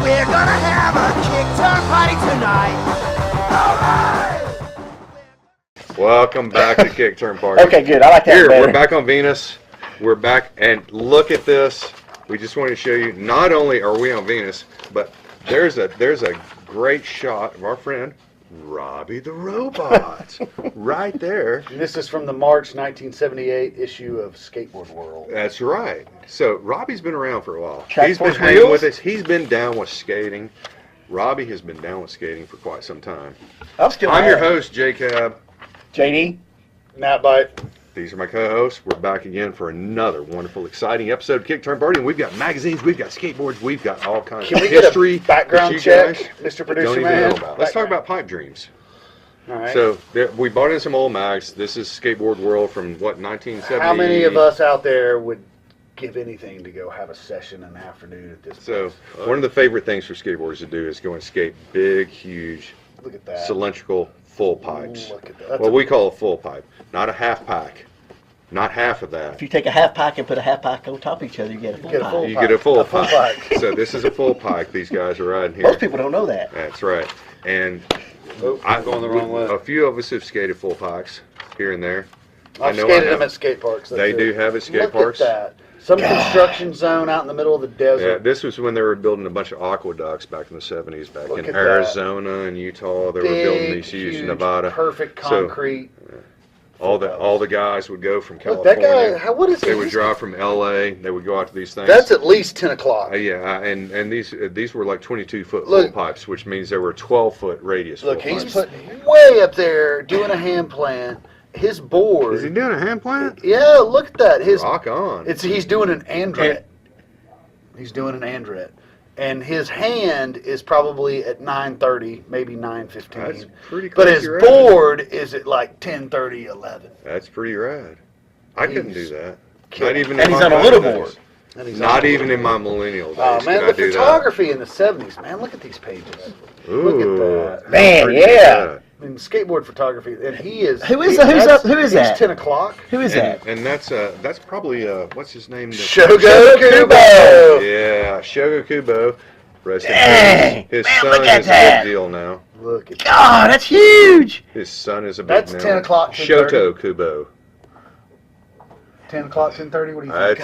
We're gonna have a Kickturn party tonight. All right. Welcome back to Kickturn Party. Okay, good. I like that Here, better. we're back on Venus. We're back, and look at this. We just wanted to show you, not only are we on Venus, but there's a great shot of our friend, Robbie the Robot, right there. This is from the March 1978 issue of Skateboard World. That's right. So Robbie's been around for a while. Track He's been Force hanging wheels? with us. He's been down with skating. Robbie has been down with skating for quite some time. I'm your host, J-Cab. JD. Nightbite. These are my co-hosts. We're back again for another wonderful, exciting episode of Kickturn Party. And we've got magazines, we've got skateboards, we've got all kinds Can of we history. get a background that you check, guys Mr. Producer don't even Man? know about. Let's talk about pipe dreams. All right. So we bought in some old mags. This is Skateboard World from what, 1970? How many of us out there would give anything to go have a session in the afternoon at this So place? one of the favorite things for skateboarders to do is go and skate big, huge, Look at that. cylindrical full pipes. Look at that. That's What a- we call a full pipe, not a half pack, not half of that. If you take a half pack and put a half pack on top of each other, you get a full Get a pack. full You pipe. get a full A full pipe. pipe. So this is a full pipe. These guys are riding here. Most people don't know that. That's right. And Oh, I'm going the wrong way. A few of us have skated full pikes here and there. I've know I skated have. them at skate parks. They That's do it. have at skate Look parks. at that. Some construction zone out in the middle of the Yeah, desert. this was when they were building a bunch of aqueducts back in the 70s, back Look in at that. Arizona and Utah. They were building Big, these huge huge, Nevada. perfect So, concrete. all the guys would go from Look, that California. guy, what is They he? would drive from LA. They would go out to these things. That's at least 10 o'clock. Yeah, and these were like 22-foot full Look. pipes, which means they were 12-foot radius. Look, full he's pipes. putting way up there doing a hand plant. His board. Is he doing a hand plant? Yeah, look at that. Rock on. He's doing an andret. He's doing an andret. And his hand is probably at 9:30, maybe 9:15. That's pretty But crazy his rad. board is at like 10:30, 11. That's pretty rad. I couldn't do He's that. killing Not even And in he's my on a little days. board. And he's Not on- even in my millennial days. Oh could man, I the do photography in the 70s, man. Look at these pages. that. Ooh, Look at that. Man, pretty yeah. good. I mean, skateboard photography, and he is. Who is he- that? Who's that's- up? Who is he's that? 10 o'clock. Who is that? And that's probably what's his name? Shogo Kubo. Yeah, Shogo Kubo. Rest in Dang, peace. His man, son look is at a that. big deal now. Look at that. God, that's huge. His son is a big That's now. 10 o'clock, Shoto Kubo. 10 o'clock, 10:30. What do you think?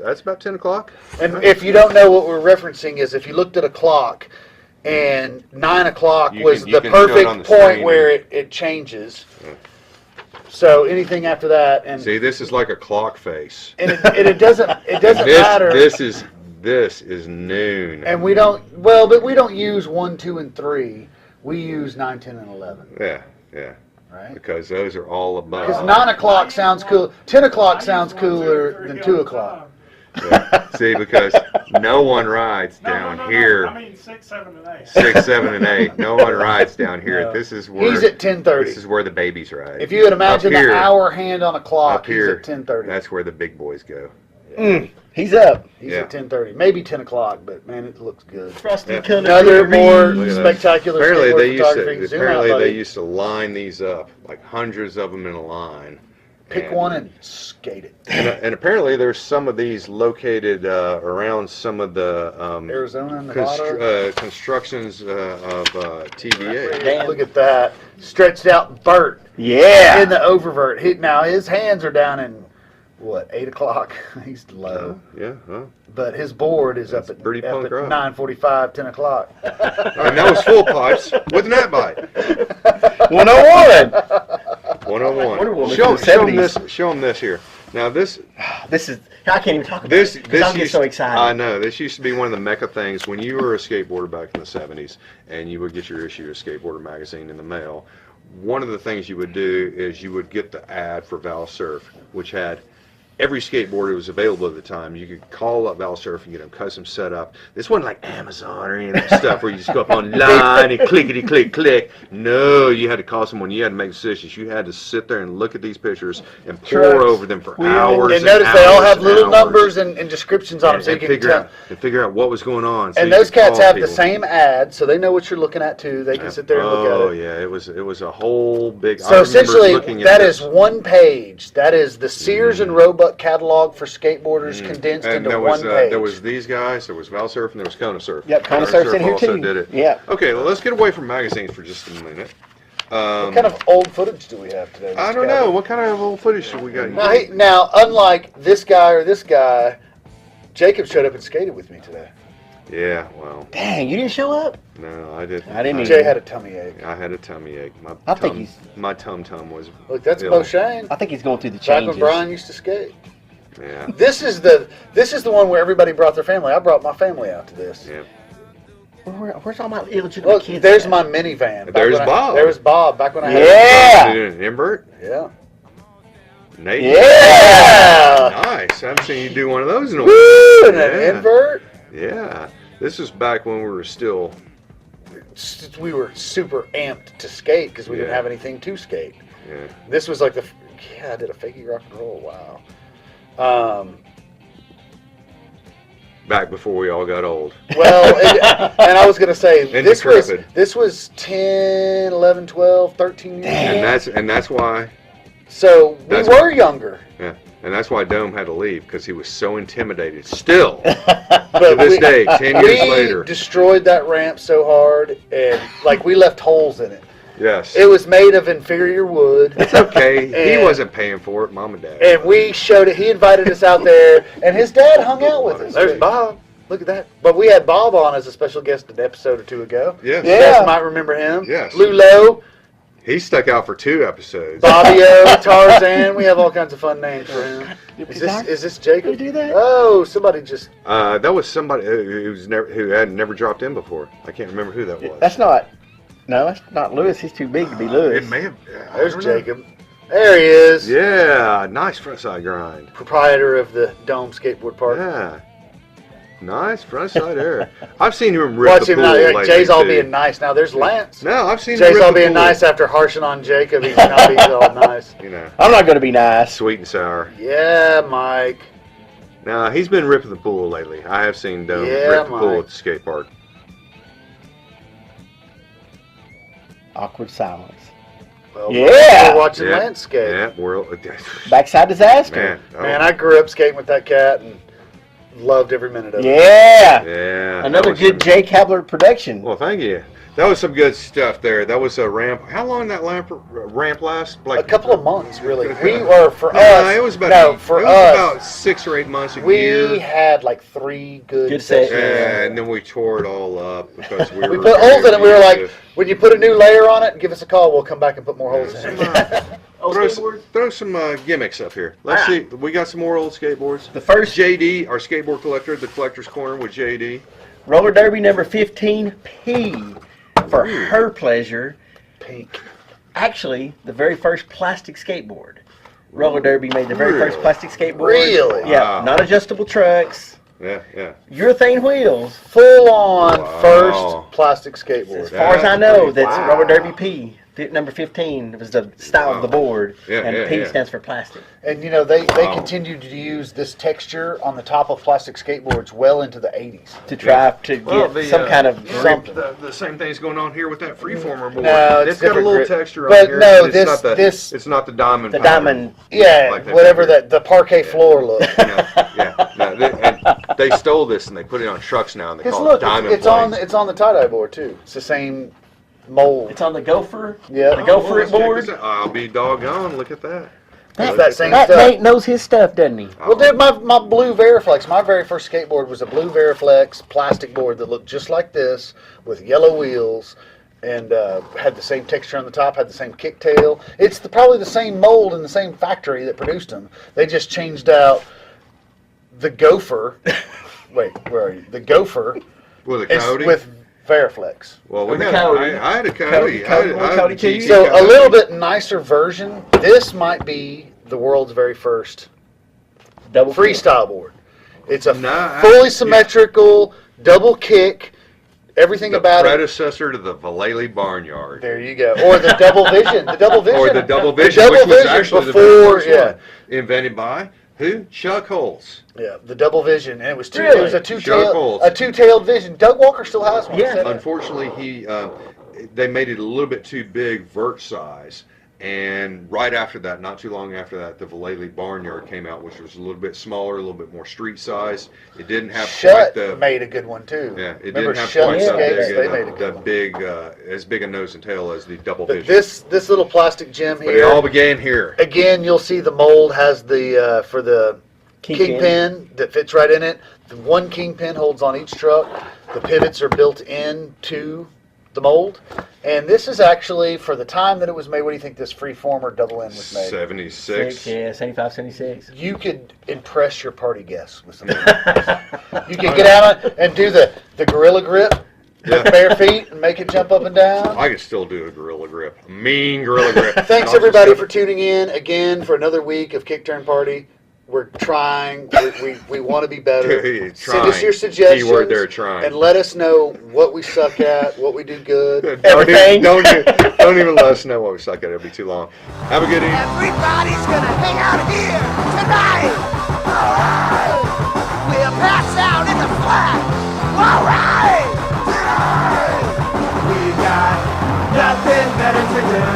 That's about 10 o'clock. And if you don't know what we're referencing is if you looked at a clock and 9 o'clock You was can- the you can show it perfect on the point screen where and- it changes. So anything after that, and See, this is like a clock face. it doesn't This, matter. This is noon. And we don't but we don't use 1, 2, and 3. We use 9, 10, and 11, Yeah, right? because those are all Because above. 9 o'clock sounds cool. 10 o'clock sounds cooler than 2 o'clock. Yeah. See, because no one rides down here. I mean 6, 7, and 8. 6, 7, and 8. No one rides down here. No. This is where He's at 10:30. This is where the babies ride. If you would imagine Up here- an hour hand on a clock, up here, he's at 10:30. that's where the big boys go. He's up. He's Yeah. at 10:30, maybe 10 o'clock, but man, it looks good. Frosty Yeah. Cone. Another more Look at that. spectacular Apparently skateboard they used photography. to. Zoom Apparently out, they buddy. used to line these up, like hundreds of them in a line. Pick one and skate it. And apparently there's some of these located around some of the Arizona and Nevada. constructions of TVA. Damn. Look at that. Stretched out Bert Yeah. in the oververt. Now his hands are down in, what, 8 o'clock? He's low. Yeah, huh? But his board is That's up at, pretty punk rock. 9:45, 10 o'clock. And that was full pipes with net bite. 101. 101. Wonder Woman Show, from the show them 70s. this. Show them this here. Now this This is, I can't even talk about This it because I'll get used, so excited. I know this used to be one of the mecca things when you were a skateboarder back in the '70s, and you would get your issue of Skateboarder magazine in the mail. One of the things you would do is you would get the ad for Val Surf, which had every skateboard that was available at the time. You could call up Val Surf and get them custom set up. This wasn't like Amazon or any of that stuff where you just go up online and clickety click click. No, you had to call someone. You had to make decisions. You had to sit there and look at these pictures and pour Trucks, over them for hours. And notice they all hours have and little hours. numbers and descriptions on them, so you and can tell. figure out what was going on. So And you those could cats call have the people. same ad, so they know what you're looking at too. They can sit there and look Oh at it. yeah, it was a whole big. I So remember essentially, looking at that this. is one page. That is the Sears and Roebuck buck catalog for skateboarders condensed And into there one was page. there was these guys, there was Val Surf, and there was Kona Surf. Yep, Kona Surf's in here also too. did it. Yeah. Okay, well, let's get away from magazines for just a minute. What kind of old footage do we have today? I Mr. don't know. Cabot? What kind of old footage do we got? Now, unlike this guy or this guy, Jacob showed up and skated with me today. Yeah, well, Dang, you didn't show up? no, I didn't. I didn't Jay had a tummy ache. I had a tummy ache. I think My tum was. Look, that's ill. Bo Shane. I think he's going through the Back changes. when Brian used to skate. Yeah, This is the one where everybody brought their family. I brought my family out to this. yeah. Where's all my illegitimate Look, kids? there's at? my minivan. Back There's when Bob. There was Bob back when I had Yeah. Did an invert? Yeah. Nate. Yeah. Nice. I haven't seen you do one of those in a while. Woo! And Yeah. an invert. Yeah. This was back when we were still. We were super amped to skate because we didn't Yeah. have anything to skate. Yeah. This was like I did a fakey rock and roll. Wow. Back before we all got old. Well, and I was going to say, And this was 10, 11, 12, 13 years ago. And that's why. So we That's were younger. Yeah. And that's why Dome had to leave, because he was so intimidated. Still, But to this day, 10 years we later. destroyed that ramp so hard, and like we left holes in it. Yes. It was made of inferior wood. It's okay. He And- wasn't paying for it, Mom and Dad. And we showed it. He invited us out there, and his dad hung out with us. There's Bob. Look at that. But we had Bob on as a special guest an episode or two ago. Yes. You Yeah. guys might remember him. Yes. Lulo, He stuck out for 2 episodes. Bobbio, Tarzan. We have all kinds of fun names for him. Is this Jacob? Did we do that? Oh, somebody just. That was somebody who had never dropped in before. I can't remember who that was. That's not. No, that's not Lewis. He's too big to be Lewis. It may have. I There's don't know. Jacob. There he is. Yeah, nice frontside grind. Proprietor of the Dome Skateboard Park. Yeah, nice frontside air. I've seen him rip Watch the him pool now. lately, Jay's all too. being nice. Now there's Lance. No, I've seen him Jay's rip all the being pool. nice after harshing on Jacob. He's now he's all nice. You know, I'm not going to be nice. sweet and sour. Yeah, Mike. Nah, he's been ripping the pool lately. I have seen Dome Yeah, rip the pool Mike. at the skate park. Awkward silence. Well, Yeah. we're watching Yeah, Lance skate. yeah, we're Backside disaster. man. Oh, Man, I grew up skating with that cat and loved every minute of it. Yeah. yeah. that Another was good some- Jay Kabler production. Well, thank you. That was some good stuff there. That was a ramp. How long did that ramp last? A couple of months, really. We were for No, us. it was about no, for it was us. about 6 or 8 months a We year. had like 3 good Good sets. sessions. Yeah, and then we tore it all up because we We were put holes in it. We were like, to- when you put a new layer on it, give us a call. We'll come back and put more holes in it. throw some gimmicks up here. Let's see. We got some more old skateboards. The first JD, our skateboard collector, the collector's corner with JD. roller derby number 15P for her pleasure. Pink. Actually, the very first plastic skateboard. Roller derby made the very Really? first plastic skateboard. Really? Yeah, Wow. non-adjustable trucks, Yeah, yeah. urethane wheels. Full on Wow. first plastic skateboard. As far as I That's know, pretty- that's wow. roller derby P. Number 15 was the style of the board, Yeah, and yeah, P yeah. stands for plastic. And you know, they Wow. continued to use this texture on the top of plastic skateboards well into the 80s. To try to get some kind of something. The same thing's going on here with that freeformer board. No, it's got a different little grip. texture But on here. no, but it's this- it's not the diamond. the pattern. diamond. Yeah, Like that whatever figure. the parquet floor look. Yeah. No, they stole this and they put it on trucks now and they Because call look, it diamond it's on plates. it's on the tie-dye board too. It's the same mold. It's on the Gopher. Yeah. The Oh, Gopher let's check board. this out. I'll be doggone. Look at that. It's that same That stuff. Nate knows his stuff, doesn't he? Well, dude, my blue Veriflex, my very first skateboard was a blue Veriflex plastic board that looked just like this with yellow wheels and had the same texture on the top, had the same kicktail. It's probably the same mold in the same factory that produced them. They just changed out the Gopher. Wait, where are you? The Gopher With a is Cody. with Veriflex. Well, we the got. Cody. I had a Cody. Cody, I had a Cody too. GT So a Cody. little bit nicer version. This might be the world's very first Double freestyle board. It's a Nah, fully yeah. symmetrical, double kick, everything The about it. predecessor to the Valele Barnyard. There you go. Or the double vision. The double vision. Or the double The vision, double which was vision actually before, the very first yeah. one. Invented by who? Chuck Holtz. Yeah, the double vision. And it was Really? it was a Chuck Holtz. two-tailed vision. Doug Walker still has one. Yeah. Said it. Unfortunately, they made it a little bit too big vert size, And right after that, not too long after that, the Vallely Barnyard came out, which was a little bit smaller, a little bit more street size. It didn't have Shut quite the made a good one too. yeah, it Remember didn't have Shut quite the Skates? big, They made a good the one. big as big a nose and tail as the Double But Vision. this little plastic gem But it here. all began here. Again, you'll see the mold has the for the Kingpin. kingpin that fits right in it. The one kingpin holds on each truck. The pivots are built into the mold. And this is actually, for the time that it was made, what do you think this freeformer double N was made? 76. Yeah, 75, 76. You could impress your party guests with something like this. You could get out and do the gorilla grip with bare feet and make it jump up and down. I could still do a gorilla grip. A mean gorilla grip. Thanks Not everybody just- for tuning in again for another week of Kickturn Party. We're trying. We want to be better. Send us your suggestions. Keyword there, trying. And let us know what we suck at, what we do good. Don't Everything. don't even let us know what we suck at. It'll be too long. Have a good evening. Everybody's gonna hang out here tonight. Alright. We'll pass out in the flat. Alright. Tonight. We got nothing better to do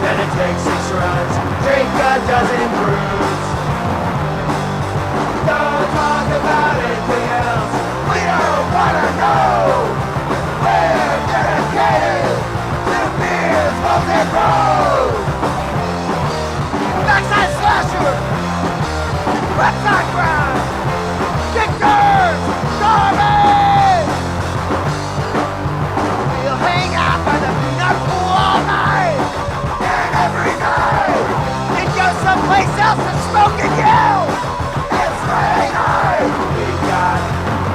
than to take 6 runs, drink a dozen brews. Don't talk about anything else. We don't wanna know. We're dedicated to beers, holes, and bros. Backside slasher, website grind, Kickturn, garbage. We'll hang out by the peanut pool all night and every night. Then go someplace else to smoke and yell. It's Friday night. We got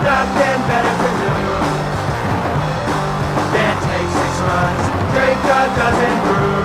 nothing better to do than take 6 runs, drink a dozen brews.